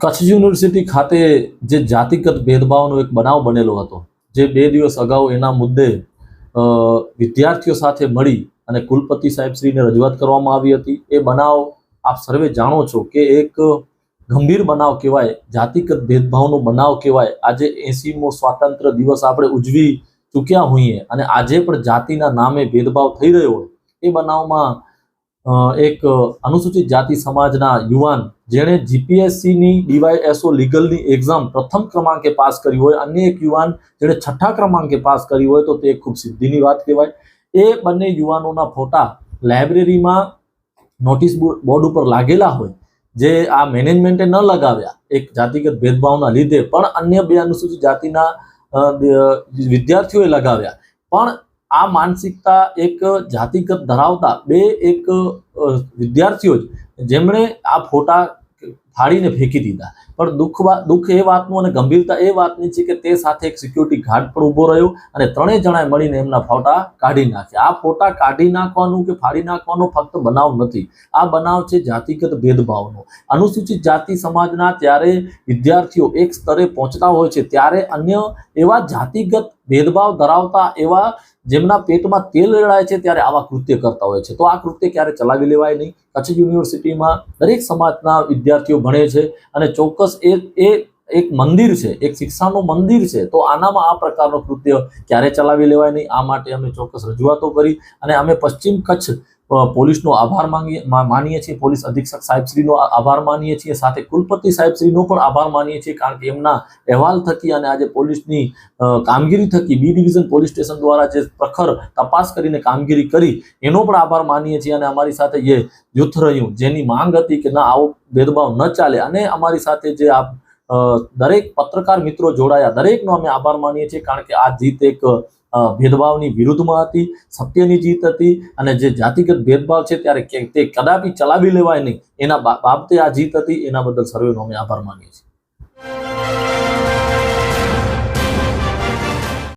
Kutch university ખાતે જે જાતિગત ભેદભાવનો એક બનાવ બનેલો હતો, જે 2 દિવસ અગાઉ એના મુદ્દે વિદ્યાર્થીઓ સાથે મળી અને કુલપતિ સાહેબશ્રીને રજૂઆત કરવામાં આવી હતી. એ બનાવ આપ સર્વે જાણો છો કે એક ગંભીર બનાવ કહેવાય, જાતિગત ભેદભાવનો બનાવ કહેવાય. આજે 80મો સ્વાતંત્ર્ય દિવસ આપણે ઉજવી ચૂક્યા હોઈએ અને આજે પણ જાતિના નામે ભેદભાવ થઈ રહ્યો હોય, એ બનાવમાં એક અનુસૂચિત જાતિ સમાજના યુવાન જેણે જીપીએસસીની ડીવાયએસઓ લીગલની એક્ઝામ પ્રથમ ક્રમાંકે પાસ કરી હોય, અન્ય એક યુવાન જેણે 6ઠા ક્રમાંકે પાસ કરી હોય, તો તે ખૂબ સિદ્ધિની વાત કહેવાય. એ બંને યુવાનોના ફોટા લાઇબ્રેરીમાં નોટિસ બોર્ડ ઉપર લાગેલા હોય, જે આ મેનેજમેન્ટે ન લગાવ્યા એક જાતિગત ભેદભાવના લીધે, પણ અન્ય 2 અનુસૂચિત જાતિના વિદ્યાર્થીઓએ લગાવ્યા. પણ આ માનસિકતા એક જાતિગત ધરાવતા 2 એક વિદ્યાર્થીઓ જેમણે આ ફોટા ફાડીને ફેંકી દીધા. પણ દુઃખ એ વાતનું અને ગંભીરતા એ વાતની છે કે તે સાથે એક સિક્યુરિટી ગાર્ડ પણ ઊભો રહ્યો અને 3 જણાએ મળીને એમના ફોટા કાઢી નાખ્યા. આ ફોટા કાઢી નાખવાનું કે ફાડી નાખવાનો ફક્ત બનાવ નથી, આ બનાવ છે જાતિગત ભેદભાવનો. અનુસૂચિત જાતિ સમાજના ત્યારે વિદ્યાર્થીઓ એક સ્તરે પહોંચતા હોય છે, ત્યારે અન્ય એવા જાતિગત ભેદભાવ ધરાવતા એવા જેમના પેટમાં તેલ રેડાય છે, ત્યારે આવા કૃત્ય કરતા હોય છે. તો આ કૃત્ય ક્યારે ચલાવી લેવાય નહીં. કચ્છ યુનિવર્સિટીમાં દરેક સમાજના વિદ્યાર્થીઓ ભણે છે અને ચોક્કસ એ એક મંદિર છે, એક શિક્ષાનું મંદિર છે. તો આનામાં આ પ્રકારનો કૃત્ય ક્યારે ચલાવી લેવાય નહીં. આ માટે અમે ચોક્કસ રજૂઆતો કરી અને અમે પશ્ચિમ કચ્છ પોલીસનો આભાર માનીએ છીએ, પોલીસ અધિક્ષક સાહેબશ્રીનો આભાર માનીએ છીએ, સાથે કુલપતિ સાહેબશ્રીનો પણ આભાર માનીએ છીએ, કારણ કે એમના અહેવાલ થકી અને આજે પોલીસની કામગીરી થકી બી ડિવિઝન પોલીસ સ્ટેશન દ્વારા જે પ્રખર તપાસ કરીને કામગીરી કરી એનો પણ આભાર માનીએ છીએ. અને અમારી સાથે જે જૂથ રહ્યું, જેની માંગ હતી કે ના આવો ભેદભાવ ન ચાલે, અને અમારી સાથે જે દરેક પત્રકાર મિત્રો જોડાયા, દરેકનો અમે આભાર માનીએ છીએ, કારણ કે આ જીત એક ભેદભાવની વિરુદ્ધમાં હતી, સત્યની જીત હતી. અને જે જાતિગત ભેદભાવ છે ત્યારે તે કદાપી ચલાવી લેવાય નહીં, એના બાબતે આ જીત હતી. એના બદલ સર્વેનો અમે આભાર માનીએ છીએ.